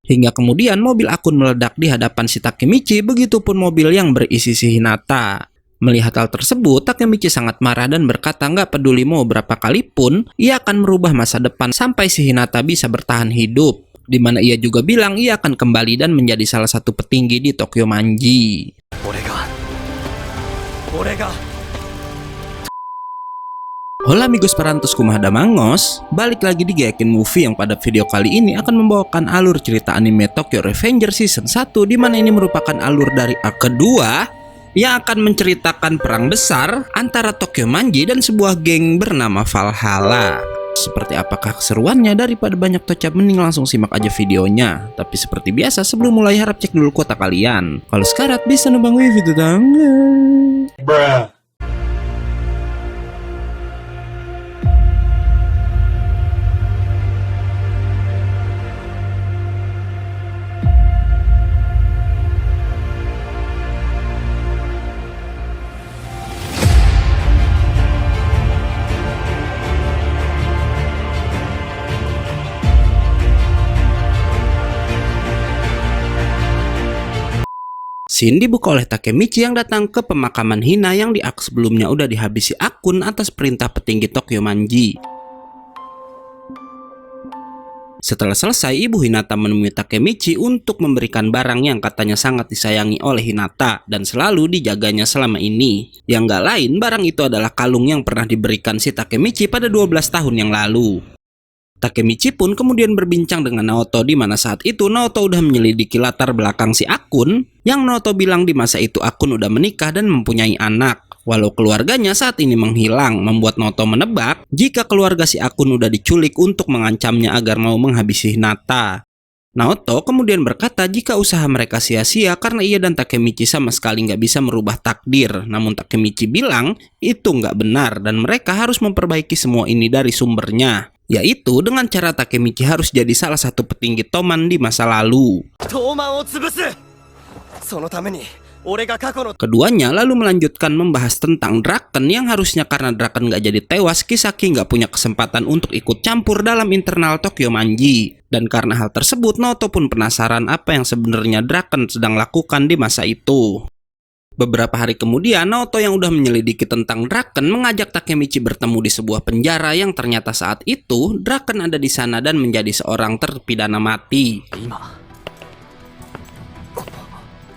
Hingga kemudian mobil Akun meledak di hadapan si Takemichi, begitupun mobil yang berisi si Hinata. Melihat hal tersebut, Takemichi sangat marah dan berkata nggak peduli mau berapa kali pun, ia akan merubah masa depan sampai si Hinata bisa bertahan hidup. Dimana ia juga bilang ia akan kembali dan menjadi salah satu petinggi di Tokyo Manji. Hola amigos parantos kumaha mangos, balik lagi di Gayakin Movie yang pada video kali ini akan membawakan alur cerita anime Tokyo Revengers Season 1, dimana ini merupakan alur dari arc kedua yang akan menceritakan perang besar antara Tokyo Manji dan sebuah geng bernama Valhalla. Seperti apakah keseruannya? Daripada banyak tocap, mending langsung simak aja videonya. Tapi seperti biasa sebelum mulai harap cek dulu kuota kalian. Kalau sekarat bisa nembang wifi tetangga. Bruh. Scene dibuka oleh Takemichi yang datang ke pemakaman Hina yang di arc sebelumnya udah dihabisi Akun atas perintah petinggi Tokyo Manji. Setelah selesai, ibu Hinata menemui Takemichi untuk memberikan barang yang katanya sangat disayangi oleh Hinata dan selalu dijaganya selama ini. Yang gak lain, barang itu adalah kalung yang pernah diberikan si Takemichi pada 12 tahun yang lalu. Takemichi pun kemudian berbincang dengan Naoto, di mana saat itu Naoto udah menyelidiki latar belakang si Akun, yang Naoto bilang di masa itu Akun udah menikah dan mempunyai anak. Walau keluarganya saat ini menghilang, membuat Naoto menebak jika keluarga si Akun udah diculik untuk mengancamnya agar mau menghabisi Hinata. Naoto kemudian berkata jika usaha mereka sia-sia karena ia dan Takemichi sama sekali nggak bisa merubah takdir. Namun Takemichi bilang itu nggak benar dan mereka harus memperbaiki semua ini dari sumbernya, yaitu dengan cara Takemichi harus jadi salah satu petinggi Toman di masa lalu. Keduanya lalu melanjutkan membahas tentang Draken yang harusnya karena Draken nggak jadi tewas, Kisaki nggak punya kesempatan untuk ikut campur dalam internal Tokyo Manji. Dan karena hal tersebut, Naoto pun penasaran apa yang sebenarnya Draken sedang lakukan di masa itu. Beberapa hari kemudian, Naoto yang udah menyelidiki tentang Draken mengajak Takemichi bertemu di sebuah penjara yang ternyata saat itu Draken ada di sana dan menjadi seorang terpidana mati.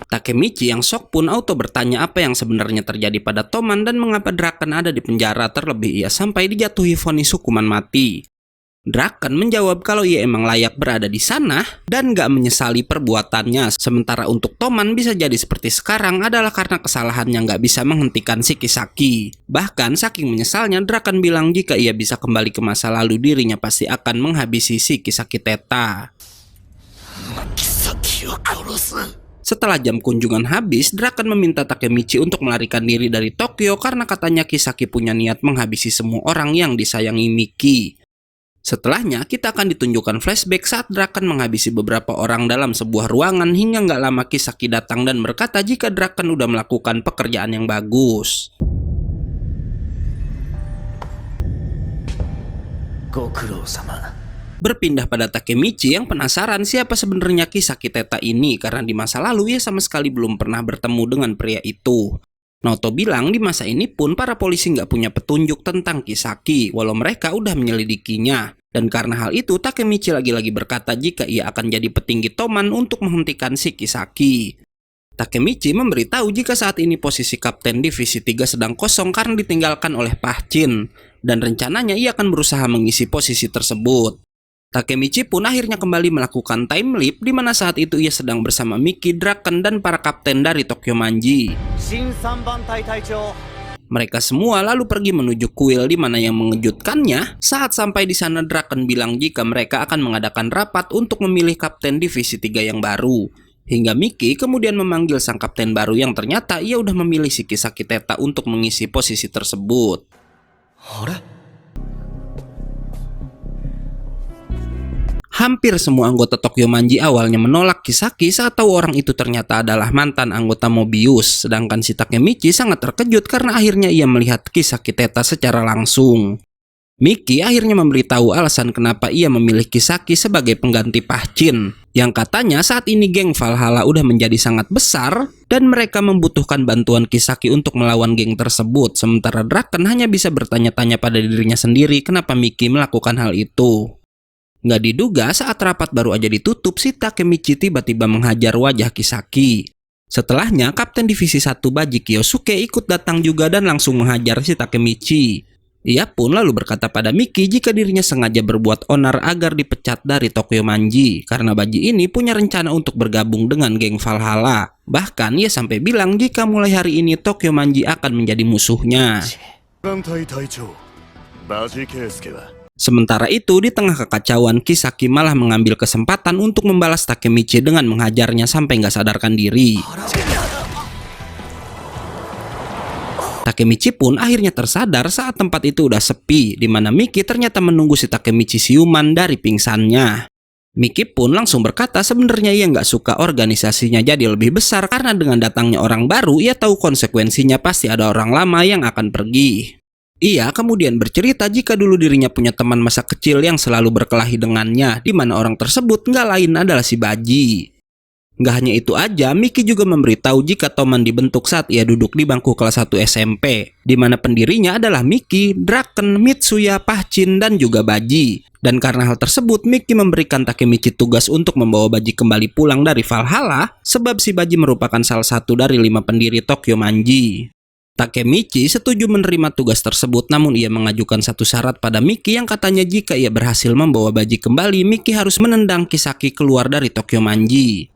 Takemichi yang shock pun auto bertanya apa yang sebenarnya terjadi pada Toman dan mengapa Draken ada di penjara, terlebih ia sampai dijatuhi vonis hukuman mati. Draken menjawab kalau ia emang layak berada di sana dan gak menyesali perbuatannya, sementara untuk Toman bisa jadi seperti sekarang adalah karena kesalahannya gak bisa menghentikan si Kisaki. Bahkan saking menyesalnya, Draken bilang jika ia bisa kembali ke masa lalu dirinya pasti akan menghabisi si Kisaki Teta. Setelah jam kunjungan habis, Draken meminta Takemichi untuk melarikan diri dari Tokyo karena katanya Kisaki punya niat menghabisi semua orang yang disayangi Miki. Setelahnya, kita akan ditunjukkan flashback saat Draken menghabisi beberapa orang dalam sebuah ruangan hingga nggak lama Kisaki datang dan berkata jika Draken udah melakukan pekerjaan yang bagus. Berpindah pada Takemichi yang penasaran siapa sebenarnya Kisaki Teta ini karena di masa lalu ia sama sekali belum pernah bertemu dengan pria itu. Naoto bilang di masa ini pun para polisi nggak punya petunjuk tentang Kisaki walau mereka udah menyelidikinya. Dan karena hal itu Takemichi lagi-lagi berkata jika ia akan jadi petinggi Toman untuk menghentikan si Kisaki. Takemichi memberitahu jika saat ini posisi Kapten Divisi 3 sedang kosong karena ditinggalkan oleh Pahchin dan rencananya ia akan berusaha mengisi posisi tersebut. Takemichi pun akhirnya kembali melakukan time leap di mana saat itu ia sedang bersama Miki, Draken dan para kapten dari Tokyo Manji. Mereka semua lalu pergi menuju kuil di mana yang mengejutkannya saat sampai di sana Draken bilang jika mereka akan mengadakan rapat untuk memilih kapten divisi 3 yang baru. Hingga Miki kemudian memanggil sang kapten baru yang ternyata ia udah memilih si Kisaki Teta untuk mengisi posisi tersebut. Hampir semua anggota Tokyo Manji awalnya menolak Kisaki saat tahu orang itu ternyata adalah mantan anggota Mobius, sedangkan si Takemichi sangat terkejut karena akhirnya ia melihat Kisaki Teta secara langsung. Miki akhirnya memberitahu alasan kenapa ia memilih Kisaki sebagai pengganti Pahchin, yang katanya saat ini geng Valhalla udah menjadi sangat besar dan mereka membutuhkan bantuan Kisaki untuk melawan geng tersebut, sementara Draken hanya bisa bertanya-tanya pada dirinya sendiri kenapa Miki melakukan hal itu. Nggak diduga saat rapat baru aja ditutup, si Takemichi tiba-tiba menghajar wajah Kisaki. Setelahnya, Kapten Divisi 1 Baji Kyosuke ikut datang juga dan langsung menghajar si Takemichi. Ia pun lalu berkata pada Miki jika dirinya sengaja berbuat onar agar dipecat dari Tokyo Manji, karena Baji ini punya rencana untuk bergabung dengan geng Valhalla. Bahkan ia sampai bilang jika mulai hari ini Tokyo Manji akan menjadi musuhnya. Sementara itu, di tengah kekacauan, Kisaki malah mengambil kesempatan untuk membalas Takemichi dengan menghajarnya sampai nggak sadarkan diri. Takemichi pun akhirnya tersadar saat tempat itu udah sepi, di mana Miki ternyata menunggu si Takemichi siuman dari pingsannya. Miki pun langsung berkata sebenarnya ia nggak suka organisasinya jadi lebih besar karena dengan datangnya orang baru, ia tahu konsekuensinya pasti ada orang lama yang akan pergi. Ia kemudian bercerita jika dulu dirinya punya teman masa kecil yang selalu berkelahi dengannya, di mana orang tersebut nggak lain adalah si Baji. Nggak hanya itu aja, Miki juga memberitahu jika Toman dibentuk saat ia duduk di bangku kelas 1 SMP, di mana pendirinya adalah Miki, Draken, Mitsuya, Pahchin, dan juga Baji. Dan karena hal tersebut, Miki memberikan Takemichi tugas untuk membawa Baji kembali pulang dari Valhalla, sebab si Baji merupakan salah satu dari 5 pendiri Tokyo Manji. Takemichi setuju menerima tugas tersebut, namun ia mengajukan satu syarat pada Miki yang katanya jika ia berhasil membawa Baji kembali, Miki harus menendang Kisaki keluar dari Tokyo Manji.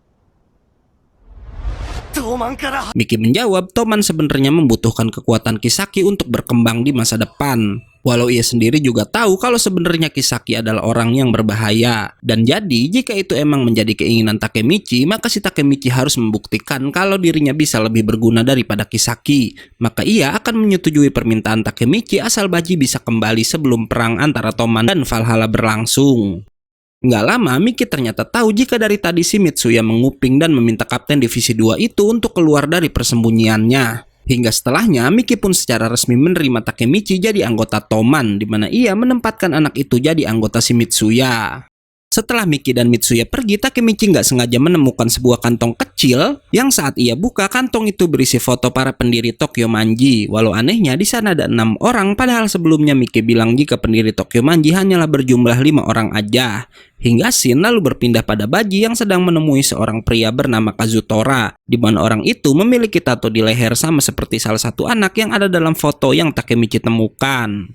Miki menjawab, Toman sebenarnya membutuhkan kekuatan Kisaki untuk berkembang di masa depan. Walau ia sendiri juga tahu kalau sebenarnya Kisaki adalah orang yang berbahaya. Dan jadi, jika itu emang menjadi keinginan Takemichi, maka si Takemichi harus membuktikan kalau dirinya bisa lebih berguna daripada Kisaki. Maka ia akan menyetujui permintaan Takemichi asal Baji bisa kembali sebelum perang antara Toman dan Valhalla berlangsung. Nggak lama, Miki ternyata tahu jika dari tadi si Mitsuya menguping dan meminta Kapten Divisi 2 itu untuk keluar dari persembunyiannya. Hingga setelahnya, Miki pun secara resmi menerima Takemichi jadi anggota Toman, di mana ia menempatkan anak itu jadi anggota si Mitsuya. Setelah Miki dan Mitsuya pergi, Takemichi nggak sengaja menemukan sebuah kantong kecil yang saat ia buka, kantong itu berisi foto para pendiri Tokyo Manji. Walau anehnya di sana ada 6 orang, padahal sebelumnya Miki bilang jika pendiri Tokyo Manji hanyalah berjumlah 5 orang aja. Hingga scene lalu berpindah pada Baji yang sedang menemui seorang pria bernama Kazutora, di mana orang itu memiliki tato di leher sama seperti salah satu anak yang ada dalam foto yang Takemichi temukan.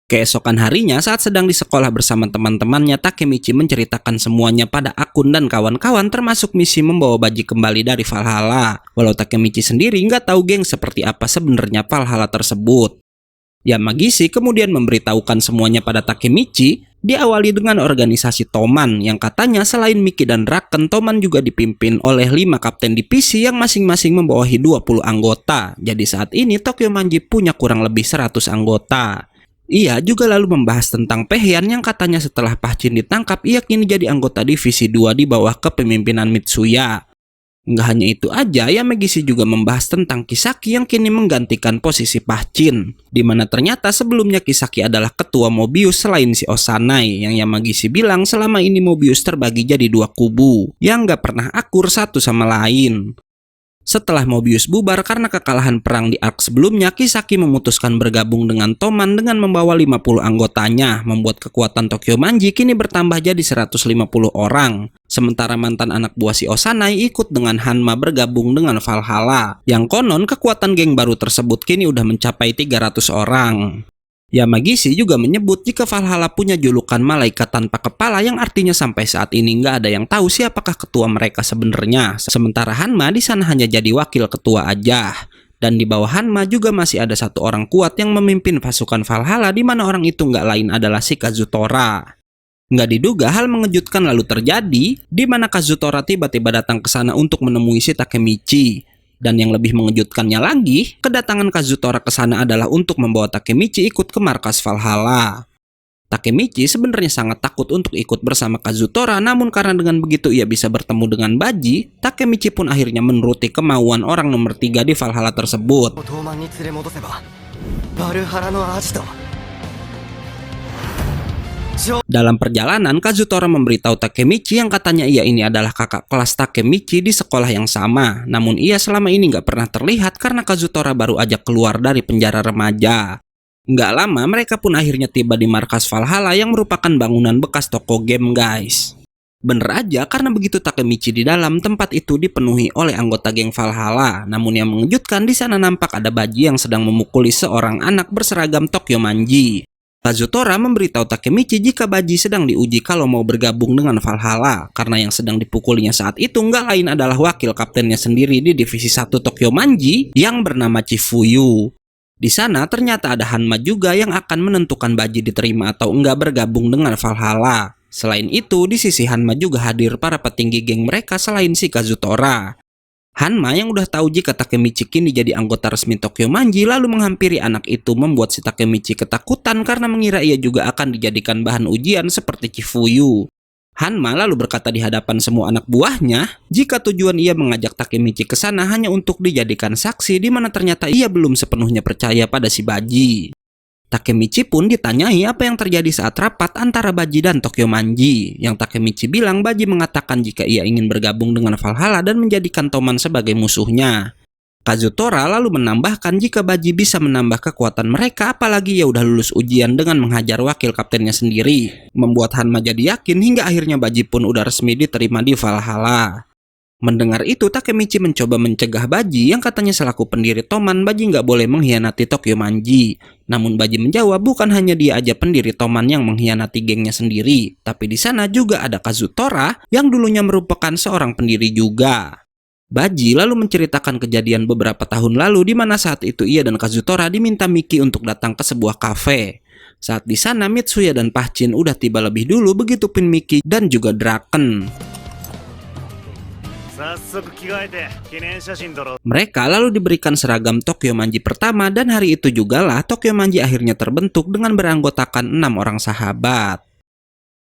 Keesokan harinya saat sedang di sekolah bersama teman-temannya, Takemichi menceritakan semuanya pada Akun dan kawan-kawan termasuk misi membawa Baji kembali dari Valhalla. Walau Takemichi sendiri nggak tahu geng seperti apa sebenarnya Valhalla tersebut. Yamagishi kemudian memberitahukan semuanya pada Takemichi, diawali dengan organisasi Toman yang katanya selain Miki dan Draken, Toman juga dipimpin oleh 5 kapten divisi yang masing-masing membawahi 20 anggota. Jadi saat ini Tokyo Manji punya kurang lebih 100 anggota. Ia juga lalu membahas tentang Pehyan yang katanya setelah Pahchin ditangkap, ia kini jadi anggota divisi 2 di bawah kepemimpinan Mitsuya. Nggak hanya itu aja, Yamagishi juga membahas tentang Kisaki yang kini menggantikan posisi Pahchin, di mana ternyata sebelumnya Kisaki adalah ketua Mobius selain si Osanai, yang Yamagishi bilang selama ini Mobius terbagi jadi 2 kubu, yang nggak pernah akur satu sama lain. Setelah Mobius bubar karena kekalahan perang di arc sebelumnya, Kisaki memutuskan bergabung dengan Toman dengan membawa 50 anggotanya, membuat kekuatan Tokyo Manji kini bertambah jadi 150 orang. Sementara mantan anak buah si Osanai ikut dengan Hanma bergabung dengan Valhalla, yang konon kekuatan geng baru tersebut kini udah mencapai 300 orang. Yamagishi juga menyebut jika Valhalla punya julukan malaikat tanpa kepala yang artinya sampai saat ini nggak ada yang tahu siapakah ketua mereka sebenarnya. Sementara Hanma di sana hanya jadi wakil ketua aja. Dan di bawah Hanma juga masih ada 1 orang kuat yang memimpin pasukan Valhalla, di mana orang itu nggak lain adalah si Kazutora. Nggak diduga hal mengejutkan lalu terjadi, di mana Kazutora tiba-tiba datang ke sana untuk menemui si Takemichi. Dan yang lebih mengejutkannya lagi, kedatangan Kazutora ke sana adalah untuk membawa Takemichi ikut ke markas Valhalla. Takemichi sebenarnya sangat takut untuk ikut bersama Kazutora, namun karena dengan begitu ia bisa bertemu dengan Baji, Takemichi pun akhirnya menuruti kemauan orang nomor 3 di Valhalla tersebut. Dalam perjalanan, Kazutora memberitahu Takemichi yang katanya ia ini adalah kakak kelas Takemichi di sekolah yang sama. Namun ia selama ini nggak pernah terlihat karena Kazutora baru aja keluar dari penjara remaja. Nggak lama, mereka pun akhirnya tiba di markas Valhalla yang merupakan bangunan bekas toko game, guys. Bener aja, karena begitu Takemichi di dalam, tempat itu dipenuhi oleh anggota geng Valhalla. Namun yang mengejutkan, di sana nampak ada baji yang sedang memukuli seorang anak berseragam Tokyo Manji. Kazutora memberitahu Takemichi jika baji sedang diuji kalau mau bergabung dengan Valhalla, karena yang sedang dipukulinya saat itu nggak lain adalah wakil kaptennya sendiri di divisi 1 Tokyo Manji yang bernama Chifuyu. Di sana ternyata ada Hanma juga yang akan menentukan baji diterima atau enggak bergabung dengan Valhalla. Selain itu, di sisi Hanma juga hadir para petinggi geng mereka selain si Kazutora. Hanma yang udah tahu jika Takemichi kini jadi anggota resmi Tokyo Manji lalu menghampiri anak itu, membuat si Takemichi ketakutan karena mengira ia juga akan dijadikan bahan ujian seperti Chifuyu. Hanma lalu berkata di hadapan semua anak buahnya jika tujuan ia mengajak Takemichi ke sana hanya untuk dijadikan saksi, di mana ternyata ia belum sepenuhnya percaya pada si baji. Takemichi pun ditanyai apa yang terjadi saat rapat antara Baji dan Tokyo Manji. Yang Takemichi bilang Baji mengatakan jika ia ingin bergabung dengan Valhalla dan menjadikan Toman sebagai musuhnya. Kazutora lalu menambahkan jika Baji bisa menambah kekuatan mereka, apalagi ia udah lulus ujian dengan menghajar wakil kaptennya sendiri. Membuat Hanma jadi yakin hingga akhirnya Baji pun udah resmi diterima di Valhalla. Mendengar itu, Takemichi mencoba mencegah Baji yang katanya selaku pendiri Toman, Baji nggak boleh mengkhianati Tokyo Manji. Namun Baji menjawab bukan hanya dia aja pendiri Toman yang mengkhianati gengnya sendiri, tapi di sana juga ada Kazutora yang dulunya merupakan seorang pendiri juga. Baji lalu menceritakan kejadian beberapa tahun lalu di mana saat itu ia dan Kazutora diminta Miki untuk datang ke sebuah kafe. Saat di sana Mitsuya dan Pachin udah tiba lebih dulu, begitupun Miki dan juga Draken. Mereka lalu diberikan seragam Tokyo Manji pertama dan hari itu jugalah Tokyo Manji akhirnya terbentuk dengan beranggotakan 6 orang sahabat.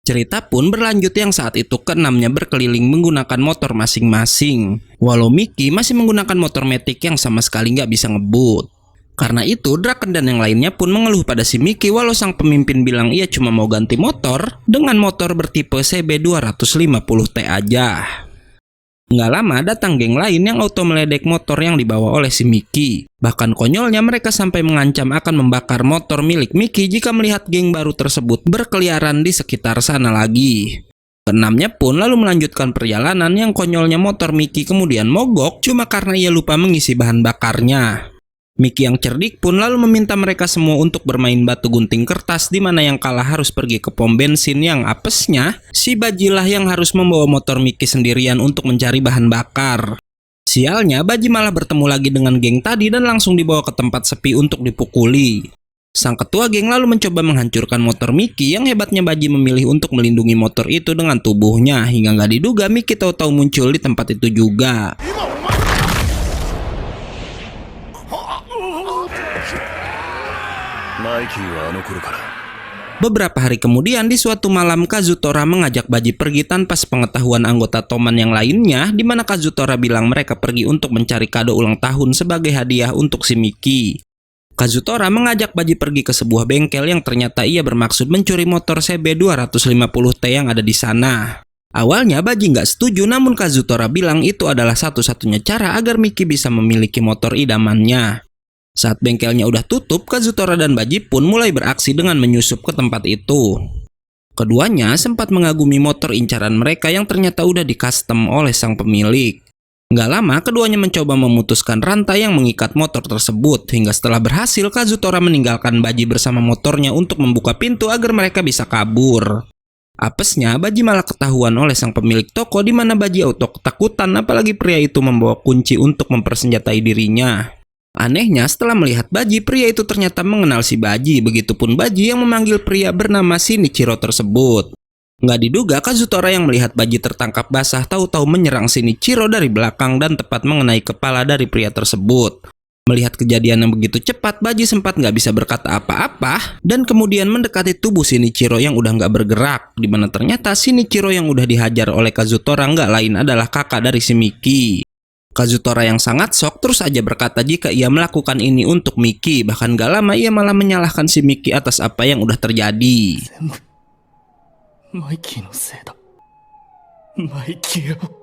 Cerita pun berlanjut yang saat itu keenamnya berkeliling menggunakan motor masing-masing. Walau Miki masih menggunakan motor metik yang sama sekali nggak bisa ngebut. Karena itu Draken dan yang lainnya pun mengeluh pada si Miki walau sang pemimpin bilang ia cuma mau ganti motor dengan motor bertipe CB250T aja. Nggak lama datang geng lain yang auto meledek motor yang dibawa oleh si Miki. Bahkan konyolnya mereka sampai mengancam akan membakar motor milik Miki jika melihat geng baru tersebut berkeliaran di sekitar sana lagi. Keenamnya pun lalu melanjutkan perjalanan yang konyolnya motor Miki kemudian mogok cuma karena ia lupa mengisi bahan bakarnya. Miki yang cerdik pun lalu meminta mereka semua untuk bermain batu gunting kertas, di mana yang kalah harus pergi ke pom bensin yang apesnya si Baji lah yang harus membawa motor Miki sendirian untuk mencari bahan bakar. Sialnya Baji malah bertemu lagi dengan geng tadi dan langsung dibawa ke tempat sepi untuk dipukuli. Sang ketua geng lalu mencoba menghancurkan motor Miki, yang hebatnya Baji memilih untuk melindungi motor itu dengan tubuhnya hingga nggak diduga Miki tahu-tahu muncul di tempat itu juga. Beberapa hari kemudian di suatu malam Kazutora mengajak Baji pergi tanpa sepengetahuan anggota Toman yang lainnya, di mana Kazutora bilang mereka pergi untuk mencari kado ulang tahun sebagai hadiah untuk si Miki. Kazutora mengajak Baji pergi ke sebuah bengkel yang ternyata ia bermaksud mencuri motor CB250T yang ada di sana. Awalnya Baji nggak setuju, namun Kazutora bilang itu adalah satu-satunya cara agar Miki bisa memiliki motor idamannya. Saat bengkelnya udah tutup, Kazutora dan Baji pun mulai beraksi dengan menyusup ke tempat itu. Keduanya sempat mengagumi motor incaran mereka yang ternyata udah di-custom oleh sang pemilik. Nggak lama, keduanya mencoba memutuskan rantai yang mengikat motor tersebut, hingga setelah berhasil, Kazutora meninggalkan Baji bersama motornya untuk membuka pintu agar mereka bisa kabur. Apesnya, Baji malah ketahuan oleh sang pemilik toko, di mana Baji auto ketakutan, apalagi pria itu membawa kunci untuk mempersenjatai dirinya. Anehnya, setelah melihat Baji, pria itu ternyata mengenal si Baji, begitupun Baji yang memanggil pria bernama Shinichiro tersebut. Nggak diduga, Kazutora yang melihat Baji tertangkap basah tahu-tahu menyerang Shinichiro dari belakang dan tepat mengenai kepala dari pria tersebut. Melihat kejadian yang begitu cepat, Baji sempat nggak bisa berkata apa-apa dan kemudian mendekati tubuh Shinichiro yang udah nggak bergerak, di mana ternyata Shinichiro yang udah dihajar oleh Kazutora nggak lain adalah kakak dari si Miki. Kazutora yang sangat shock terus aja berkata jika ia melakukan ini untuk Miki, bahkan gak lama ia malah menyalahkan si Miki atas apa yang udah terjadi. マイキーのせいだ。マイキーを。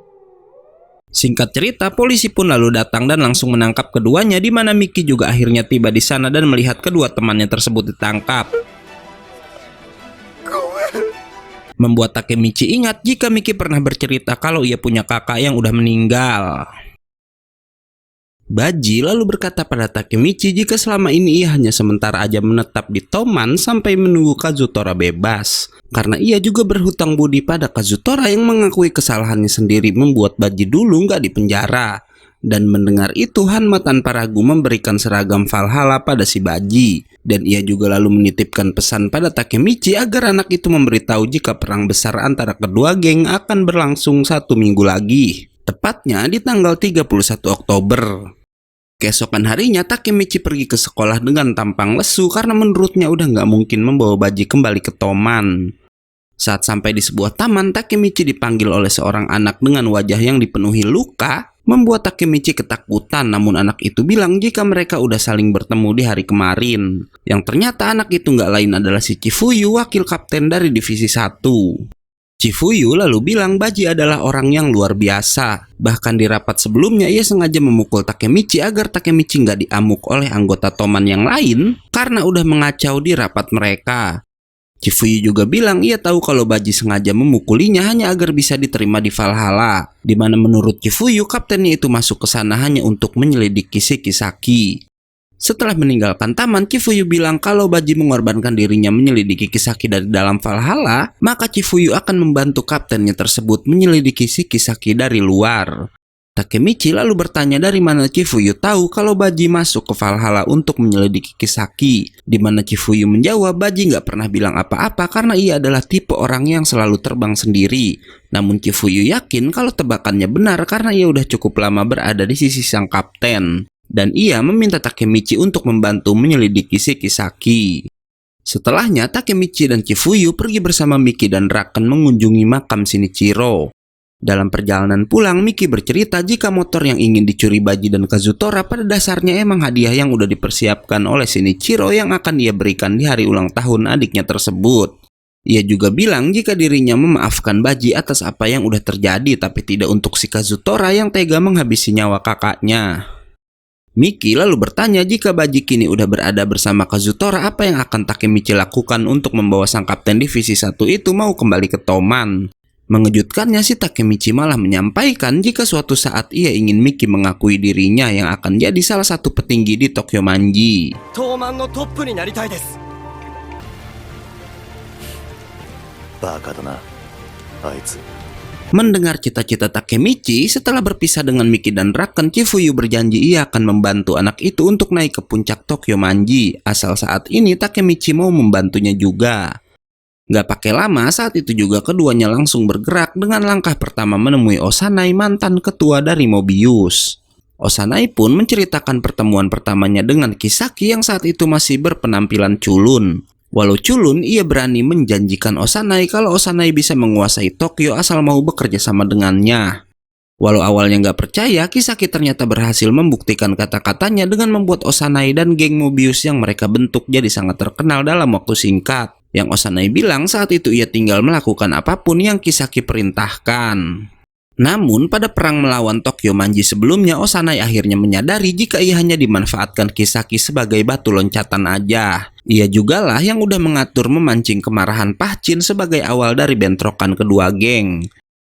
Singkat cerita, polisi pun lalu datang dan langsung menangkap keduanya, di mana Miki juga akhirnya tiba di sana dan melihat kedua temannya tersebut ditangkap. Membuat Takemichi ingat jika Miki pernah bercerita kalau ia punya kakak yang udah meninggal. Baji lalu berkata pada Takemichi jika selama ini ia hanya sementara aja menetap di Toman sampai menunggu Kazutora bebas. Karena ia juga berhutang budi pada Kazutora yang mengakui kesalahannya sendiri membuat Baji dulu nggak dipenjara. Dan mendengar itu, Hanma tanpa ragu memberikan seragam Valhalla pada si Baji. Dan ia juga lalu menitipkan pesan pada Takemichi agar anak itu memberitahu jika perang besar antara kedua geng akan berlangsung 1 minggu lagi. Tepatnya di tanggal 31 Oktober. Keesokan harinya, Takemichi pergi ke sekolah dengan tampang lesu karena menurutnya udah nggak mungkin membawa Baji kembali ke Toman. Saat sampai di sebuah taman, Takemichi dipanggil oleh seorang anak dengan wajah yang dipenuhi luka, membuat Takemichi ketakutan. Namun anak itu bilang jika mereka udah saling bertemu di hari kemarin. Yang ternyata anak itu nggak lain adalah si Chifuyu, wakil kapten dari divisi 1. Chifuyu lalu bilang Baji adalah orang yang luar biasa. Bahkan di rapat sebelumnya ia sengaja memukul Takemichi agar Takemichi nggak diamuk oleh anggota Toman yang lain karena udah mengacau di rapat mereka. Chifuyu juga bilang ia tahu kalau Baji sengaja memukulinya hanya agar bisa diterima di Valhalla, di mana menurut Chifuyu kaptennya itu masuk ke sana hanya untuk menyelidiki si Kisaki. Setelah meninggalkan taman, Chifuyu bilang kalau Baji mengorbankan dirinya menyelidiki Kisaki dari dalam Valhalla, maka Chifuyu akan membantu kaptennya tersebut menyelidiki si Kisaki dari luar. Takemichi lalu bertanya dari mana Chifuyu tahu kalau Baji masuk ke Valhalla untuk menyelidiki Kisaki, di mana Chifuyu menjawab Baji nggak pernah bilang apa-apa karena ia adalah tipe orang yang selalu terbang sendiri. Namun Chifuyu yakin kalau tebakannya benar karena ia udah cukup lama berada di sisi sang kapten. Dan ia meminta Takemichi untuk membantu menyelidiki si Kisaki. Setelahnya, Takemichi dan Chifuyu pergi bersama Miki dan Raken mengunjungi makam Shinichiro. Dalam perjalanan pulang, Miki bercerita jika motor yang ingin dicuri Baji dan Kazutora pada dasarnya emang hadiah yang udah dipersiapkan oleh Shinichiro yang akan ia berikan di hari ulang tahun adiknya tersebut. Ia juga bilang jika dirinya memaafkan Baji atas apa yang udah terjadi, tapi tidak untuk si Kazutora yang tega menghabisi nyawa kakaknya. Miki lalu bertanya jika Baji kini udah berada bersama Kazutora, apa yang akan Takemichi lakukan untuk membawa sang kapten divisi 1 itu mau kembali ke Toman. Mengejutkannya si Takemichi malah menyampaikan jika suatu saat ia ingin Miki mengakui dirinya yang akan jadi salah satu petinggi di Tokyo Manji. Toman no top ni naritai desu. Baka da na, aitsu. Mendengar cita-cita Takemichi, setelah berpisah dengan Miki dan Raken, Chifuyu berjanji ia akan membantu anak itu untuk naik ke puncak Tokyo Manji, asal saat ini Takemichi mau membantunya juga. Gak pakai lama, saat itu juga keduanya langsung bergerak dengan langkah pertama menemui Osanai, mantan ketua dari Mobius. Osanai pun menceritakan pertemuan pertamanya dengan Kisaki yang saat itu masih berpenampilan culun. Walau culun, ia berani menjanjikan Osanai kalau Osanai bisa menguasai Tokyo asal mau bekerja sama dengannya. Walau awalnya nggak percaya, Kisaki ternyata berhasil membuktikan kata-katanya dengan membuat Osanai dan geng Mobius yang mereka bentuk jadi sangat terkenal dalam waktu singkat. Yang Osanai bilang saat itu ia tinggal melakukan apapun yang Kisaki perintahkan. Namun pada perang melawan Tokyo Manji sebelumnya, Osanai akhirnya menyadari jika ia hanya dimanfaatkan Kisaki sebagai batu loncatan aja. Ia jugalah yang udah mengatur memancing kemarahan Pahchin sebagai awal dari bentrokan kedua geng.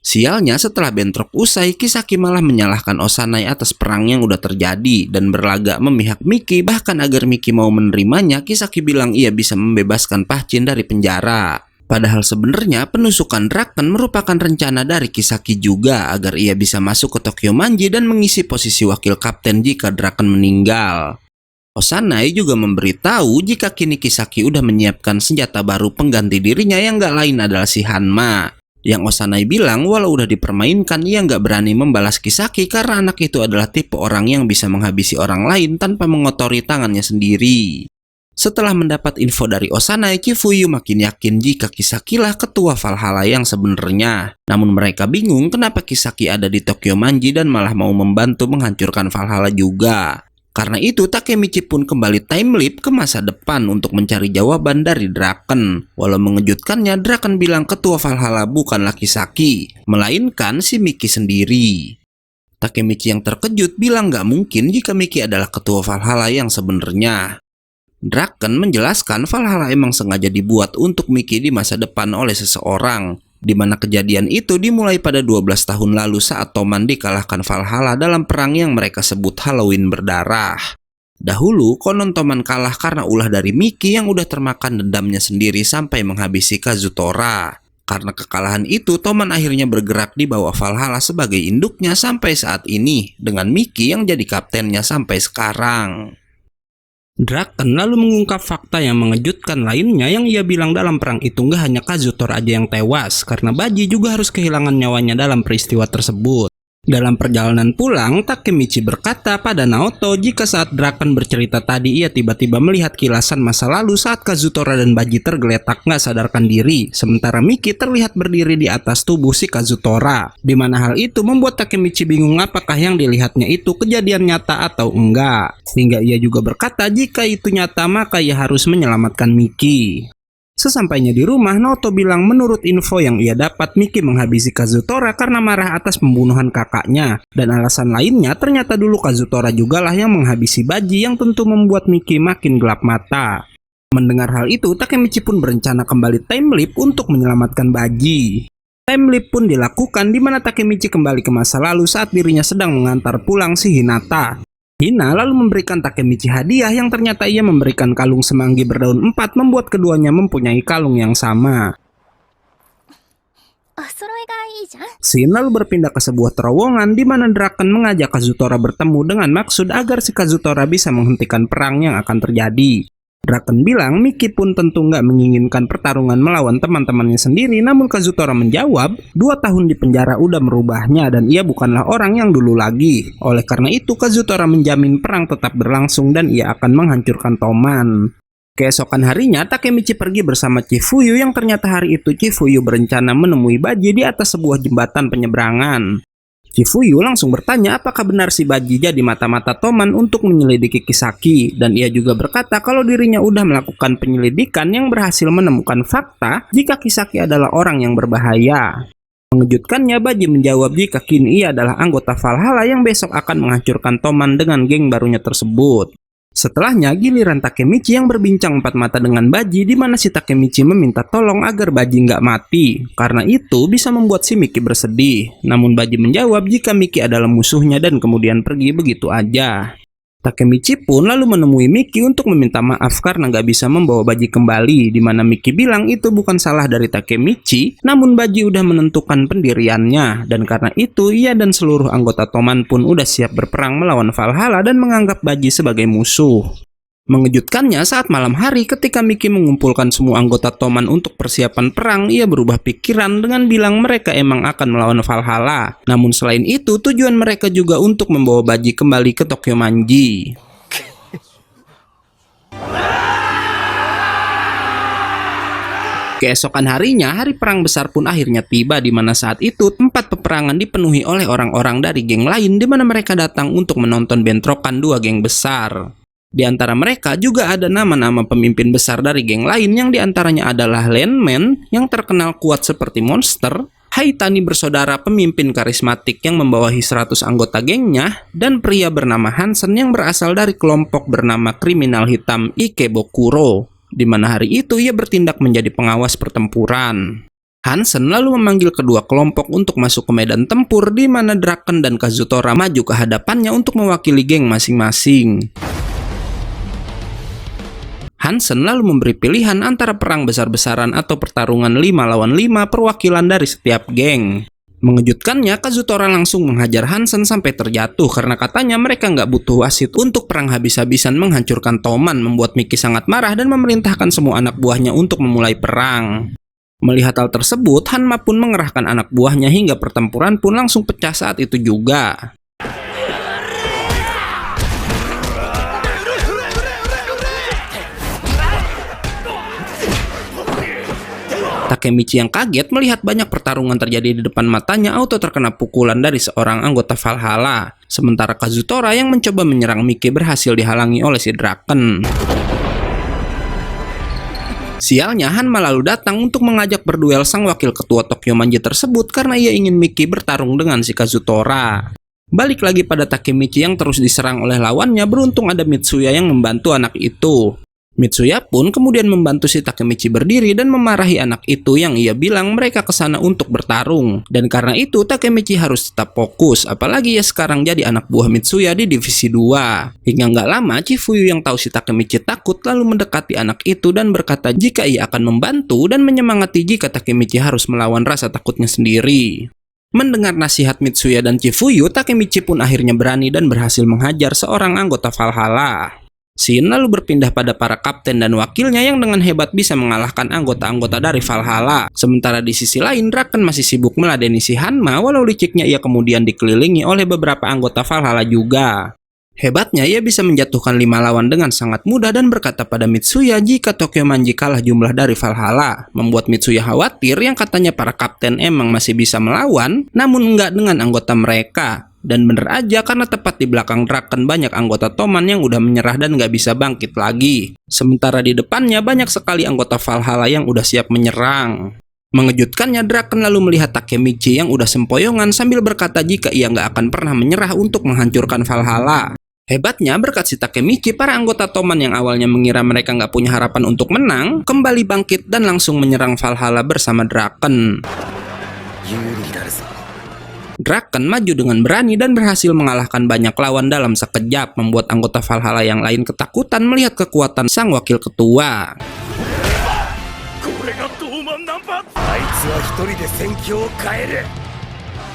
Sialnya setelah bentrok usai, Kisaki malah menyalahkan Osanai atas perang yang udah terjadi dan berlagak memihak Miki, bahkan agar Miki mau menerimanya, Kisaki bilang ia bisa membebaskan Pahchin dari penjara. Padahal sebenarnya penusukan Raken merupakan rencana dari Kisaki juga agar ia bisa masuk ke Tokyo Manji dan mengisi posisi wakil kapten jika Raken meninggal. Osanai juga memberitahu jika kini Kisaki udah menyiapkan senjata baru pengganti dirinya yang gak lain adalah si Hanma. Yang Osanai bilang walau udah dipermainkan ia gak berani membalas Kisaki karena anak itu adalah tipe orang yang bisa menghabisi orang lain tanpa mengotori tangannya sendiri. Setelah mendapat info dari Osanai, Chifuyu makin yakin jika Kisaki lah ketua Valhalla yang sebenarnya. Namun mereka bingung kenapa Kisaki ada di Tokyo Manji dan malah mau membantu menghancurkan Valhalla juga. Karena itu Takemichi pun kembali time leap ke masa depan untuk mencari jawaban dari Draken. Walau mengejutkannya, Draken bilang ketua Valhalla bukanlah Kisaki, melainkan si Miki sendiri. Takemichi yang terkejut bilang gak mungkin jika Miki adalah ketua Valhalla yang sebenarnya. Draken menjelaskan Valhalla emang sengaja dibuat untuk Miki di masa depan oleh seseorang, di mana kejadian itu dimulai pada 12 tahun lalu saat Toman dikalahkan Valhalla dalam perang yang mereka sebut Halloween berdarah. Dahulu, konon Toman kalah karena ulah dari Miki yang udah termakan dendamnya sendiri sampai menghabisi Kazutora. Karena kekalahan itu, Toman akhirnya bergerak di bawah Valhalla sebagai induknya sampai saat ini, dengan Miki yang jadi kaptennya sampai sekarang. Draken lalu mengungkap fakta yang mengejutkan lainnya yang ia bilang dalam perang itu nggak hanya Kazutora aja yang tewas, karena Baji juga harus kehilangan nyawanya dalam peristiwa tersebut. Dalam perjalanan pulang, Takemichi berkata pada Naoto jika saat Draken bercerita tadi ia tiba-tiba melihat kilasan masa lalu saat Kazutora dan Baji tergeletak nggak sadarkan diri, sementara Miki terlihat berdiri di atas tubuh si Kazutora. Di mana hal itu membuat Takemichi bingung apakah yang dilihatnya itu kejadian nyata atau enggak. Hingga ia juga berkata jika itu nyata maka ia harus menyelamatkan Miki. Sesampainya di rumah, Naoto bilang menurut info yang ia dapat, Miki menghabisi Kazutora karena marah atas pembunuhan kakaknya. Dan alasan lainnya ternyata dulu Kazutora jugalah yang menghabisi Baji yang tentu membuat Miki makin gelap mata. Mendengar hal itu, Takemichi pun berencana kembali time leap untuk menyelamatkan Baji. Time leap pun dilakukan di mana Takemichi kembali ke masa lalu saat dirinya sedang mengantar pulang si Hinata. Hina lalu memberikan Takemichi hadiah yang ternyata ia memberikan kalung semanggi berdaun 4 membuat keduanya mempunyai kalung yang sama. Shin lalu berpindah ke sebuah terowongan di mana Draken mengajak Kazutora bertemu dengan maksud agar si Kazutora bisa menghentikan perang yang akan terjadi. Draken bilang Miki pun tentu nggak menginginkan pertarungan melawan teman-temannya sendiri, namun Kazutora menjawab 2 tahun di penjara udah merubahnya dan ia bukanlah orang yang dulu lagi. Oleh karena itu Kazutora menjamin perang tetap berlangsung dan ia akan menghancurkan Toman. Keesokan harinya Takemichi pergi bersama Chifuyu yang ternyata hari itu Chifuyu berencana menemui Baji di atas sebuah jembatan penyeberangan. Chifuyu langsung bertanya apakah benar si Baji jadi mata-mata Toman untuk menyelidiki Kisaki, dan ia juga berkata kalau dirinya udah melakukan penyelidikan yang berhasil menemukan fakta jika Kisaki adalah orang yang berbahaya. Mengejutkannya, Baji menjawab jika kini ia adalah anggota Valhalla yang besok akan menghancurkan Toman dengan geng barunya tersebut. Setelahnya, giliran Takemichi yang berbincang 4 mata dengan Baji di mana si Takemichi meminta tolong agar Baji nggak mati, karena itu bisa membuat si Miki bersedih. Namun Baji menjawab jika Miki adalah musuhnya dan kemudian pergi begitu aja. Takemichi pun lalu menemui Miki untuk meminta maaf karena nggak bisa membawa Baji kembali, di mana Miki bilang itu bukan salah dari Takemichi, namun Baji udah menentukan pendiriannya, dan karena itu ia dan seluruh anggota Toman pun udah siap berperang melawan Valhalla dan menganggap Baji sebagai musuh. Mengejutkannya saat malam hari ketika Miki mengumpulkan semua anggota Toman untuk persiapan perang, ia berubah pikiran dengan bilang mereka emang akan melawan Valhalla. Namun selain itu tujuan mereka juga untuk membawa Baji kembali ke Tokyo Manji. Keesokan harinya, hari perang besar pun akhirnya tiba di mana saat itu tempat peperangan dipenuhi oleh orang-orang dari geng lain di mana mereka datang untuk menonton bentrokan 2 geng besar. Di antara mereka juga ada nama-nama pemimpin besar dari geng lain yang diantaranya adalah Landman yang terkenal kuat seperti monster, Haitani bersaudara pemimpin karismatik yang membawahi 100 anggota gengnya, dan pria bernama Hansen yang berasal dari kelompok bernama kriminal hitam Ikebukuro, di mana hari itu ia bertindak menjadi pengawas pertempuran. Hansen lalu memanggil kedua kelompok untuk masuk ke medan tempur di mana Draken dan Kazutora maju ke hadapannya untuk mewakili geng masing-masing. Hansen lalu memberi pilihan antara perang besar-besaran atau pertarungan 5 lawan 5 perwakilan dari setiap geng. Mengejutkannya, Kazutora langsung menghajar Hansen sampai terjatuh karena katanya mereka nggak butuh wasit untuk perang habis-habisan menghancurkan Toman, membuat Miki sangat marah dan memerintahkan semua anak buahnya untuk memulai perang. Melihat hal tersebut, Hanma pun mengerahkan anak buahnya hingga pertempuran pun langsung pecah saat itu juga. Takemichi yang kaget melihat banyak pertarungan terjadi di depan matanya auto terkena pukulan dari seorang anggota Valhalla. Sementara Kazutora yang mencoba menyerang Miki berhasil dihalangi oleh si Draken. Sialnya, Hanma lalu datang untuk mengajak berduel sang wakil ketua Tokyo Manji tersebut karena ia ingin Miki bertarung dengan si Kazutora. Balik lagi pada Takemichi yang terus diserang oleh lawannya, beruntung ada Mitsuya yang membantu anak itu. Mitsuya pun kemudian membantu si Takemichi berdiri dan memarahi anak itu yang ia bilang mereka kesana untuk bertarung. Dan karena itu Takemichi harus tetap fokus, apalagi ya sekarang jadi anak buah Mitsuya di divisi 2. Hingga nggak lama Chifuyu yang tahu si Takemichi takut lalu mendekati anak itu dan berkata jika ia akan membantu dan menyemangati jika Takemichi harus melawan rasa takutnya sendiri. Mendengar nasihat Mitsuya dan Chifuyu, Takemichi pun akhirnya berani dan berhasil menghajar seorang anggota Valhalla. Scene lalu berpindah pada para kapten dan wakilnya yang dengan hebat bisa mengalahkan anggota-anggota dari Valhalla. Sementara di sisi lain, Draken masih sibuk meladeni si Hanma walau liciknya ia kemudian dikelilingi oleh beberapa anggota Valhalla juga. Hebatnya ia bisa menjatuhkan 5 lawan dengan sangat mudah dan berkata pada Mitsuya jika Tokyo Manji kalah jumlah dari Valhalla, membuat Mitsuya khawatir yang katanya para kapten emang masih bisa melawan, namun enggak dengan anggota mereka. Dan bener aja karena tepat di belakang Draken banyak anggota Toman yang udah menyerah dan nggak bisa bangkit lagi. Sementara di depannya banyak sekali anggota Valhalla yang udah siap menyerang. Mengejutkannya Draken lalu melihat Takemichi yang udah sempoyongan sambil berkata jika ia nggak akan pernah menyerah untuk menghancurkan Valhalla. Hebatnya berkat si Takemichi, para anggota Toman yang awalnya mengira mereka nggak punya harapan untuk menang, kembali bangkit dan langsung menyerang Valhalla bersama Draken. Draken maju dengan berani dan berhasil mengalahkan banyak lawan dalam sekejap, membuat anggota Valhalla yang lain ketakutan melihat kekuatan sang wakil ketua.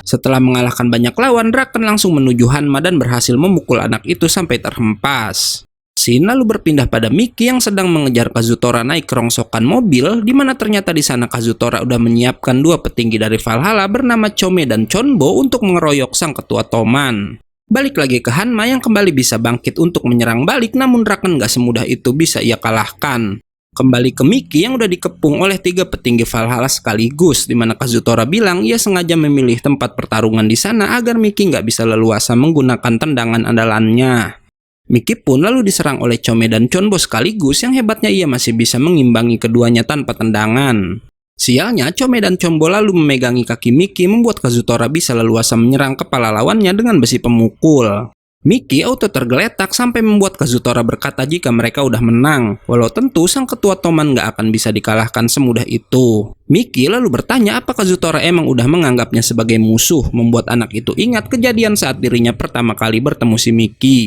Setelah mengalahkan banyak lawan, Draken langsung menuju Hanma dan berhasil memukul anak itu sampai terhempas. Scene lalu berpindah pada Miki yang sedang mengejar Kazutora naik rongsokan mobil, di mana ternyata di sana Kazutora udah menyiapkan 2 petinggi dari Valhalla bernama Chome dan Chonbo untuk mengeroyok sang ketua Toman. Balik lagi ke Hanma yang kembali bisa bangkit untuk menyerang balik, namun Draken gak semudah itu bisa ia kalahkan. Kembali ke Miki yang udah dikepung oleh 3 petinggi Valhalla sekaligus, di mana Kazutora bilang ia sengaja memilih tempat pertarungan di sana agar Miki nggak bisa leluasa menggunakan tendangan andalannya. Miki pun lalu diserang oleh Chome dan Chonbo sekaligus yang hebatnya ia masih bisa mengimbangi keduanya tanpa tendangan. Sialnya, Chome dan Chonbo lalu memegangi kaki Miki membuat Kazutora bisa leluasa menyerang kepala lawannya dengan besi pemukul. Miki auto tergeletak sampai membuat Kazutora berkata jika mereka udah menang, walau tentu sang ketua Toman gak akan bisa dikalahkan semudah itu. Miki lalu bertanya apa Kazutora emang udah menganggapnya sebagai musuh, membuat anak itu ingat kejadian saat dirinya pertama kali bertemu si Miki.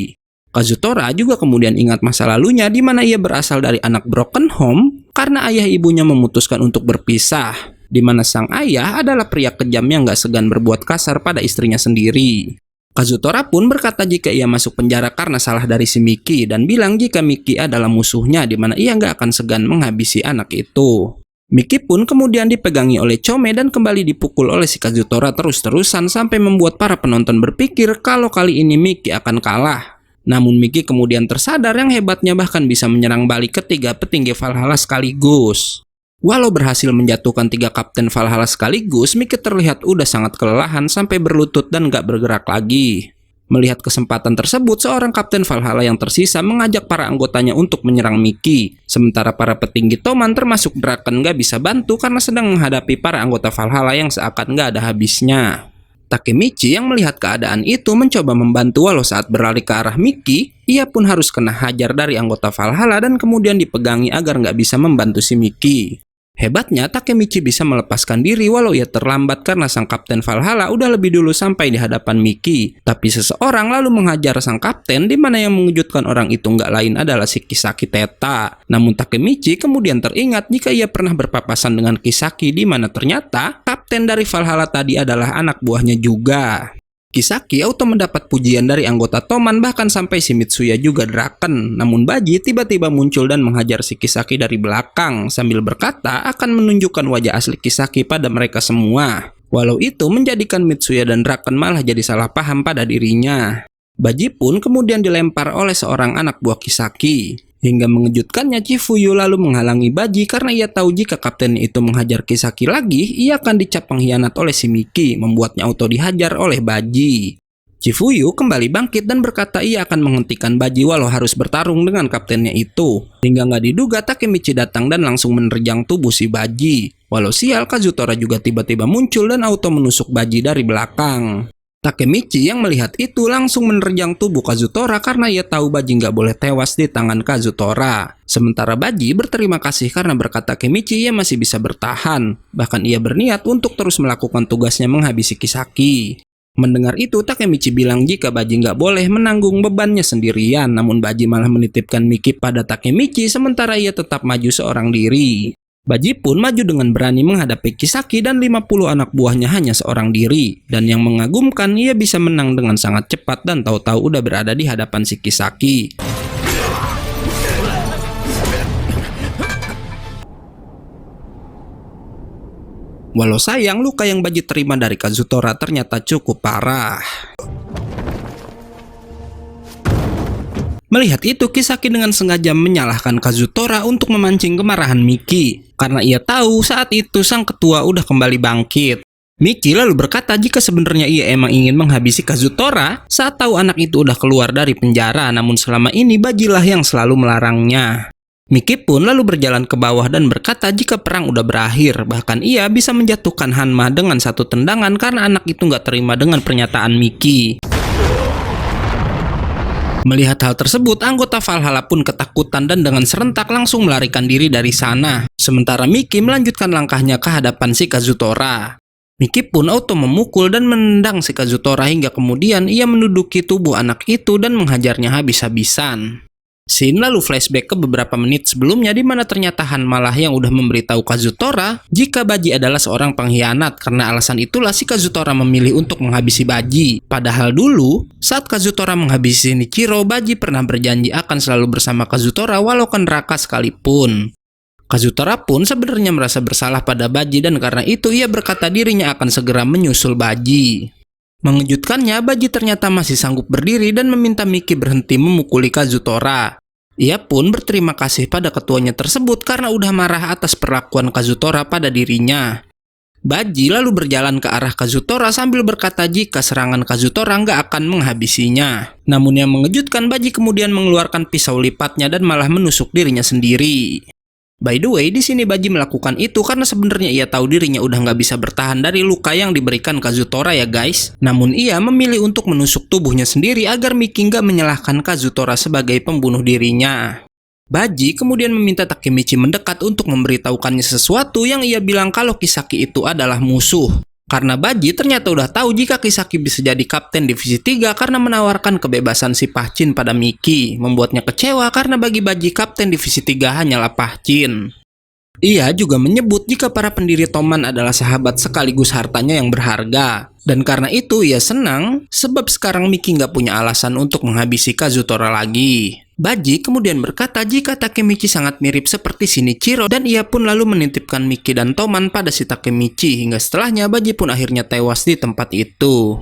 Kazutora juga kemudian ingat masa lalunya di mana ia berasal dari anak broken home karena ayah ibunya memutuskan untuk berpisah, di mana sang ayah adalah pria kejam yang gak segan berbuat kasar pada istrinya sendiri. Kazutora pun berkata jika ia masuk penjara karena salah dari si Miki dan bilang jika Miki adalah musuhnya di mana ia gak akan segan menghabisi anak itu. Miki pun kemudian dipegangi oleh Chome dan kembali dipukul oleh si Kazutora terus-terusan sampai membuat para penonton berpikir kalau kali ini Miki akan kalah. Namun Miki kemudian tersadar yang hebatnya bahkan bisa menyerang balik ketiga petinggi Valhalla sekaligus. Walau berhasil menjatuhkan 3 kapten Valhalla sekaligus, Miki terlihat udah sangat kelelahan sampai berlutut dan gak bergerak lagi. Melihat kesempatan tersebut, seorang kapten Valhalla yang tersisa mengajak para anggotanya untuk menyerang Miki. Sementara para petinggi Toman termasuk Draken gak bisa bantu karena sedang menghadapi para anggota Valhalla yang seakan gak ada habisnya. Takemichi yang melihat keadaan itu mencoba membantu walau saat berlari ke arah Miki, ia pun harus kena hajar dari anggota Valhalla dan kemudian dipegangi agar nggak bisa membantu si Miki. Hebatnya Takemichi bisa melepaskan diri walau ia terlambat karena sang kapten Valhalla udah lebih dulu sampai di hadapan Miki. Tapi seseorang lalu menghajar sang kapten di mana yang mengejutkan orang itu nggak lain adalah si Kisaki Teta. Namun Takemichi kemudian teringat jika ia pernah berpapasan dengan Kisaki di mana ternyata kapten dari Valhalla tadi adalah anak buahnya juga. Kisaki auto mendapat pujian dari anggota Toman bahkan sampai si Mitsuya juga Draken. Namun Baji tiba-tiba muncul dan menghajar si Kisaki dari belakang sambil berkata akan menunjukkan wajah asli Kisaki pada mereka semua. Walau itu menjadikan Mitsuya dan Draken malah jadi salah paham pada dirinya. Baji pun kemudian dilempar oleh seorang anak buah Kisaki. Hingga mengejutkannya Chifuyu lalu menghalangi Baji karena ia tahu jika kapten itu menghajar Kisaki lagi, ia akan dicap pengkhianat oleh si Miki, membuatnya auto dihajar oleh Baji. Chifuyu kembali bangkit dan berkata ia akan menghentikan Baji walau harus bertarung dengan kaptennya itu. Hingga nggak diduga Takemichi datang dan langsung menerjang tubuh si Baji. Walau sial, Kazutora juga tiba-tiba muncul dan auto menusuk Baji dari belakang. Takemichi yang melihat itu langsung menerjang tubuh Kazutora karena ia tahu Baji nggak boleh tewas di tangan Kazutora. Sementara Baji berterima kasih karena berkat Takemichi ia masih bisa bertahan. Bahkan ia berniat untuk terus melakukan tugasnya menghabisi Kisaki. Mendengar itu, Takemichi bilang jika Baji nggak boleh menanggung bebannya sendirian, namun Baji malah menitipkan Miki pada Takemichi sementara ia tetap maju seorang diri. Baji pun maju dengan berani menghadapi Kisaki dan 50 anak buahnya hanya seorang diri. Dan yang mengagumkan, ia bisa menang dengan sangat cepat dan tahu-tahu udah berada di hadapan si Kisaki. Walau sayang, luka yang Baji terima dari Kazutora ternyata cukup parah. Melihat itu, Kisaki dengan sengaja menyalahkan Kazutora untuk memancing kemarahan Miki. Karena ia tahu saat itu sang ketua udah kembali bangkit. Miki lalu berkata jika sebenarnya ia emang ingin menghabisi Kazutora saat tahu anak itu udah keluar dari penjara, namun selama ini Bajilah yang selalu melarangnya. Miki pun lalu berjalan ke bawah dan berkata jika perang udah berakhir, bahkan ia bisa menjatuhkan Hanma dengan satu tendangan karena anak itu nggak terima dengan pernyataan Miki. Melihat hal tersebut, anggota Valhalla pun ketakutan dan dengan serentak langsung melarikan diri dari sana. Sementara Miki melanjutkan langkahnya ke hadapan si Kazutora. Miki pun auto memukul dan menendang si Kazutora hingga kemudian ia menduduki tubuh anak itu dan menghajarnya habis-habisan. Scene lalu flashback ke beberapa menit sebelumnya di mana ternyata Hanma lah yang udah memberitahu Kazutora jika Baji adalah seorang pengkhianat. Karena alasan itulah si Kazutora memilih untuk menghabisi Baji. Padahal dulu saat Kazutora menghabisi Shinichiro, Baji pernah berjanji akan selalu bersama Kazutora walau ke neraka sekalipun. Kazutora pun sebenarnya merasa bersalah pada Baji dan karena itu ia berkata dirinya akan segera menyusul Baji. Mengejutkannya, Baji ternyata masih sanggup berdiri dan meminta Miki berhenti memukuli Kazutora. Ia pun berterima kasih pada ketuanya tersebut karena udah marah atas perlakuan Kazutora pada dirinya. Baji lalu berjalan ke arah Kazutora sambil berkata jika serangan Kazutora nggak akan menghabisinya. Namun yang mengejutkan, Baji kemudian mengeluarkan pisau lipatnya dan malah menusuk dirinya sendiri. By the way, di sini Baji melakukan itu karena sebenarnya ia tahu dirinya udah nggak bisa bertahan dari luka yang diberikan Kazutora ya guys. Namun ia memilih untuk menusuk tubuhnya sendiri agar Miki nggak menyalahkan Kazutora sebagai pembunuh dirinya. Baji kemudian meminta Takemichi mendekat untuk memberitahukannya sesuatu yang ia bilang kalau Kisaki itu adalah musuh. Karena Baji ternyata udah tahu jika Kisaki bisa jadi kapten divisi 3 karena menawarkan kebebasan si Pahchin pada Miki, membuatnya kecewa karena bagi Baji kapten divisi 3 hanyalah Pahchin. Ia juga menyebut jika para pendiri Toman adalah sahabat sekaligus hartanya yang berharga. Dan karena itu ia senang sebab sekarang Miki nggak punya alasan untuk menghabisi Kazutora lagi. Baji kemudian berkata jika Takemichi sangat mirip seperti Shinichiro dan ia pun lalu menitipkan Miki dan Toman pada si Takemichi hingga setelahnya Baji pun akhirnya tewas di tempat itu.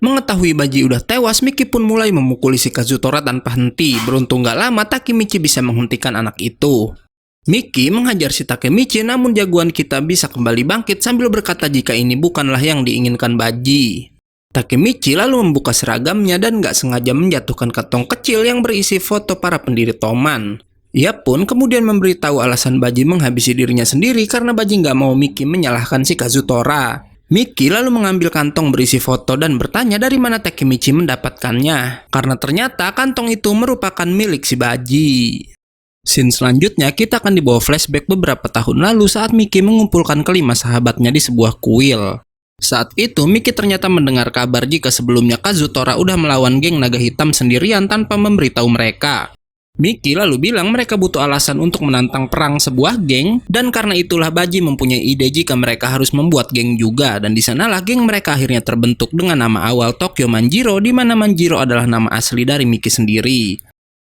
Mengetahui Baji udah tewas, Miki pun mulai memukuli si Kazutora tanpa henti. Beruntung gak lama Takemichi bisa menghentikan anak itu. Miki menghajar si Takemichi namun jagoan kita bisa kembali bangkit sambil berkata jika ini bukanlah yang diinginkan Baji. Takemichi lalu membuka seragamnya dan gak sengaja menjatuhkan kantong kecil yang berisi foto para pendiri Toman. Ia pun kemudian memberitahu alasan Baji menghabisi dirinya sendiri karena Baji gak mau Miki menyalahkan si Kazutora. Miki lalu mengambil kantong berisi foto dan bertanya dari mana Takemichi mendapatkannya. Karena ternyata kantong itu merupakan milik si Baji. Scene selanjutnya kita akan dibawa flashback beberapa tahun lalu saat Miki mengumpulkan kelima sahabatnya di sebuah kuil. Saat itu Miki ternyata mendengar kabar jika sebelumnya Kazutora udah melawan geng naga hitam sendirian tanpa memberitahu mereka. Miki lalu bilang mereka butuh alasan untuk menantang perang sebuah geng dan karena itulah Baji mempunyai ide jika mereka harus membuat geng juga dan di sanalah geng mereka akhirnya terbentuk dengan nama awal Tokyo Manjiro di mana Manjiro adalah nama asli dari Miki sendiri.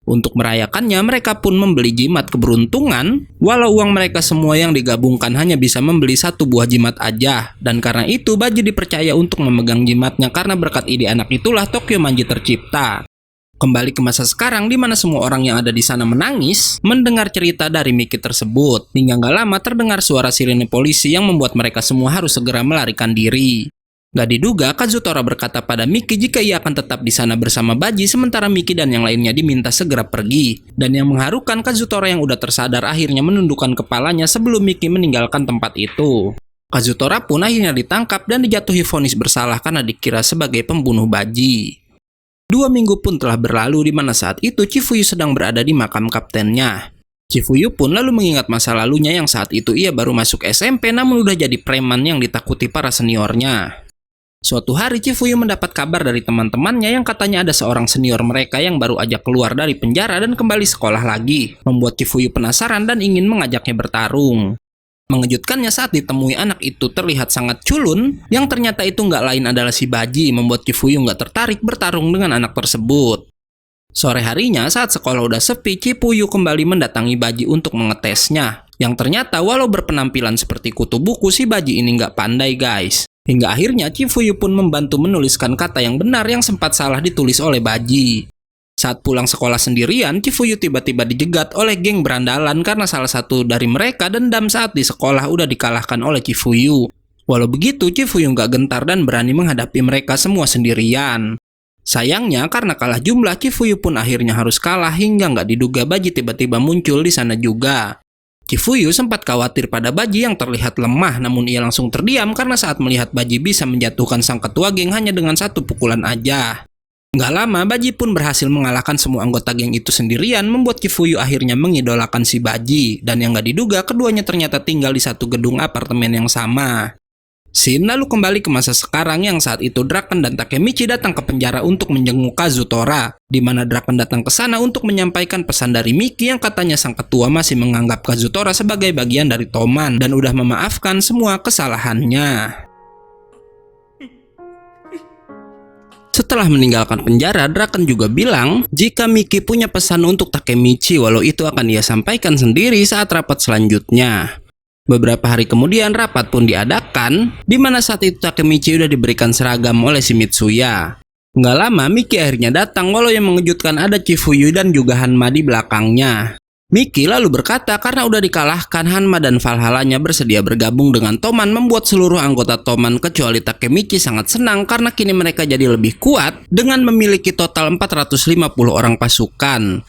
Untuk merayakannya, mereka pun membeli jimat keberuntungan, walau uang mereka semua yang digabungkan hanya bisa membeli satu buah jimat aja. Dan karena itu, Baji dipercaya untuk memegang jimatnya karena berkat ide anak itulah Tokyo Manji tercipta. Kembali ke masa sekarang di mana semua orang yang ada di sana menangis mendengar cerita dari Miki tersebut. Hingga gak lama terdengar suara sirene polisi yang membuat mereka semua harus segera melarikan diri. Gak diduga, Kazutora berkata pada Miki jika ia akan tetap di sana bersama Baji, sementara Miki dan yang lainnya diminta segera pergi. Dan yang mengharukan, Kazutora yang udah tersadar akhirnya menundukkan kepalanya sebelum Miki meninggalkan tempat itu. Kazutora pun akhirnya ditangkap dan dijatuhi vonis bersalah karena dikira sebagai pembunuh Baji. 2 minggu pun telah berlalu di mana saat itu Chifuyu sedang berada di makam kaptennya. Chifuyu pun lalu mengingat masa lalunya yang saat itu ia baru masuk SMP namun udah jadi preman yang ditakuti para seniornya. Suatu hari Chifuyu mendapat kabar dari teman-temannya yang katanya ada seorang senior mereka yang baru aja keluar dari penjara dan kembali sekolah lagi, membuat Chifuyu penasaran dan ingin mengajaknya bertarung. Mengejutkannya saat ditemui anak itu terlihat sangat culun, yang ternyata itu nggak lain adalah si Baji, membuat Chifuyu nggak tertarik bertarung dengan anak tersebut. Sore harinya saat sekolah udah sepi, Chifuyu kembali mendatangi Baji untuk mengetesnya. Yang ternyata walau berpenampilan seperti kutu buku, si Baji ini nggak pandai guys. Hingga akhirnya Chifuyu pun membantu menuliskan kata yang benar yang sempat salah ditulis oleh Baji. Saat pulang sekolah sendirian, Chifuyu tiba-tiba dijegat oleh geng berandalan karena salah satu dari mereka dendam saat di sekolah udah dikalahkan oleh Chifuyu. Walau begitu, Chifuyu nggak gentar dan berani menghadapi mereka semua sendirian. Sayangnya, karena kalah jumlah, Chifuyu pun akhirnya harus kalah hingga nggak diduga Baji tiba-tiba muncul di sana juga. Chifuyu sempat khawatir pada Baji yang terlihat lemah, namun ia langsung terdiam karena saat melihat Baji bisa menjatuhkan sang ketua geng hanya dengan satu pukulan aja. Nggak lama, Baji pun berhasil mengalahkan semua anggota geng itu sendirian, membuat Chifuyu akhirnya mengidolakan si Baji. Dan yang nggak diduga, keduanya ternyata tinggal di satu gedung apartemen yang sama. Scene lalu kembali ke masa sekarang yang saat itu Draken dan Takemichi datang ke penjara untuk menjenguk Kazutora, di mana Draken datang ke sana untuk menyampaikan pesan dari Miki yang katanya sang ketua masih menganggap Kazutora sebagai bagian dari Toman dan udah memaafkan semua kesalahannya. Setelah meninggalkan penjara, Draken juga bilang jika Miki punya pesan untuk Takemichi walau itu akan ia sampaikan sendiri saat rapat selanjutnya. Beberapa hari kemudian rapat pun diadakan, di mana saat itu Takemichi udah diberikan seragam oleh si Mitsuya. Nggak lama Miki akhirnya datang walau yang mengejutkan ada Chifuyu dan juga Hanma di belakangnya. Miki lalu berkata karena udah dikalahkan, Hanma dan Valhalla-nya bersedia bergabung dengan Toman, membuat seluruh anggota Toman kecuali Takemichi sangat senang karena kini mereka jadi lebih kuat dengan memiliki total 450 orang pasukan.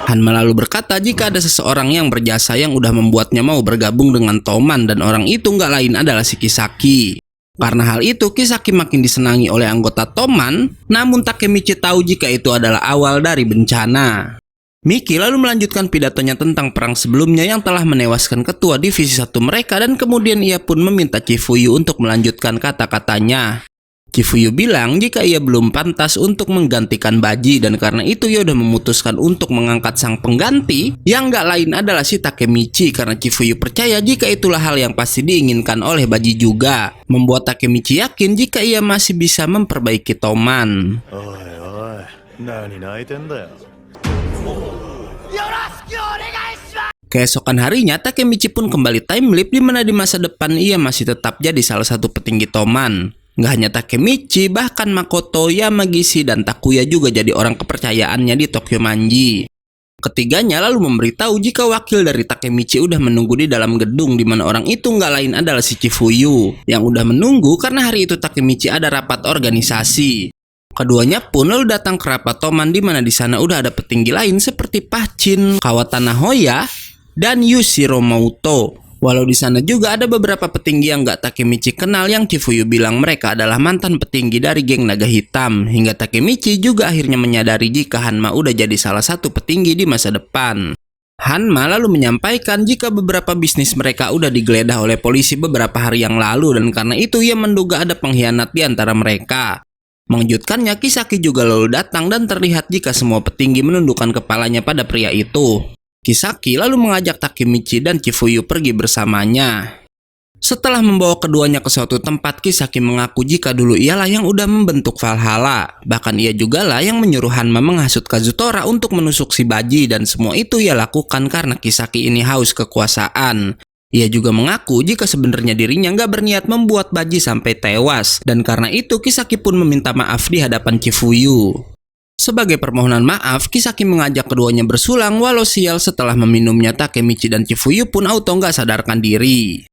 Hanma lalu berkata jika ada seseorang yang berjasa yang udah membuatnya mau bergabung dengan Toman dan orang itu nggak lain adalah si Kisaki. Karena hal itu, Kisaki makin disenangi oleh anggota Toman, namun Takemichi tahu jika itu adalah awal dari bencana. Miki lalu melanjutkan pidatonya tentang perang sebelumnya yang telah menewaskan ketua divisi 1 mereka dan kemudian ia pun meminta Chifuyu untuk melanjutkan kata-katanya. Chifuyu bilang jika ia belum pantas untuk menggantikan Baji dan karena itu ia udah memutuskan untuk mengangkat sang pengganti yang gak lain adalah si Takemichi karena Chifuyu percaya jika itulah hal yang pasti diinginkan oleh Baji juga, membuat Takemichi yakin jika ia masih bisa memperbaiki Toman. Keesokan harinya Takemichi pun kembali time leap di mana di masa depan ia masih tetap jadi salah satu petinggi Toman. Nggak hanya Takemichi, bahkan Makoto, Yamagishi, dan Takuya juga jadi orang kepercayaannya di Tokyo Manji. Ketiganya lalu memberitahu jika wakil dari Takemichi udah menunggu di dalam gedung di mana orang itu nggak lain adalah si Chifuyu yang udah menunggu karena hari itu Takemichi ada rapat organisasi. Keduanya pun lalu datang ke rapat Toman di mana di sana udah ada petinggi lain seperti Pachin, Kawatana Hoya, dan Yushiro Mauto. Walau di sana juga ada beberapa petinggi yang nggak Takemichi kenal yang Chifuyu bilang mereka adalah mantan petinggi dari geng Naga Hitam. Hingga Takemichi juga akhirnya menyadari jika Hanma udah jadi salah satu petinggi di masa depan. Hanma lalu menyampaikan jika beberapa bisnis mereka udah digeledah oleh polisi beberapa hari yang lalu dan karena itu ia menduga ada pengkhianat di antara mereka. Mengejutkannya, Kisaki juga lalu datang dan terlihat jika semua petinggi menundukkan kepalanya pada pria itu. Kisaki lalu mengajak Takemichi dan Chifuyu pergi bersamanya. Setelah membawa keduanya ke suatu tempat, Kisaki mengaku jika dulu ialah yang udah membentuk Valhalla. Bahkan ia juga lah yang menyuruh Hanma menghasut Kazutora untuk menusuk si Baji dan semua itu ia lakukan karena Kisaki ini haus kekuasaan. Ia juga mengaku jika sebenarnya dirinya nggak berniat membuat Baji sampai tewas, dan karena itu Kisaki pun meminta maaf di hadapan Chifuyu. Sebagai permohonan maaf, Kisaki mengajak keduanya bersulang walau sial setelah meminumnya Takemichi dan Chifuyu pun auto nggak sadarkan diri.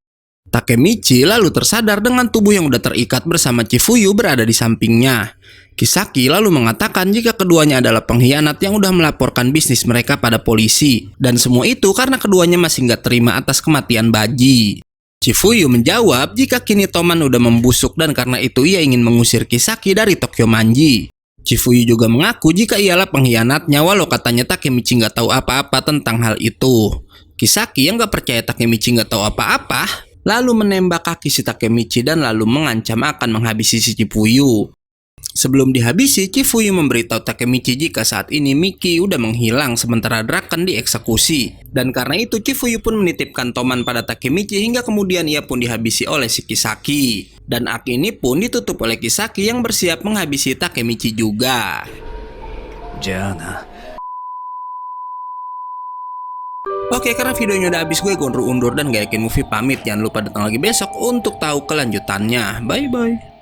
Takemichi lalu tersadar dengan tubuh yang udah terikat bersama Chifuyu berada di sampingnya. Kisaki lalu mengatakan jika keduanya adalah pengkhianat yang udah melaporkan bisnis mereka pada polisi. Dan semua itu karena keduanya masih nggak terima atas kematian Baji. Chifuyu menjawab jika kini Toman udah membusuk dan karena itu ia ingin mengusir Kisaki dari Tokyo Manji. Chifuyu juga mengaku jika ialah pengkhianatnya walau katanya Takemichi nggak tahu apa-apa tentang hal itu. Kisaki yang nggak percaya Takemichi nggak tahu apa-apa, lalu menembak kaki si Takemichi dan lalu mengancam akan menghabisi si Chifuyu. Sebelum dihabisi, Chifuyu memberitahu Takemichi jika saat ini Miki udah menghilang sementara Draken dieksekusi. Dan karena itu Chifuyu pun menitipkan Toman pada Takemichi hingga kemudian ia pun dihabisi oleh si Kisaki. Dan ak ini pun ditutup oleh Kisaki yang bersiap menghabisi Takemichi juga. Jana. Oke, karena videonya udah habis, gue undur dan gak yakin movie pamit. Jangan lupa datang lagi besok untuk tahu kelanjutannya. Bye bye.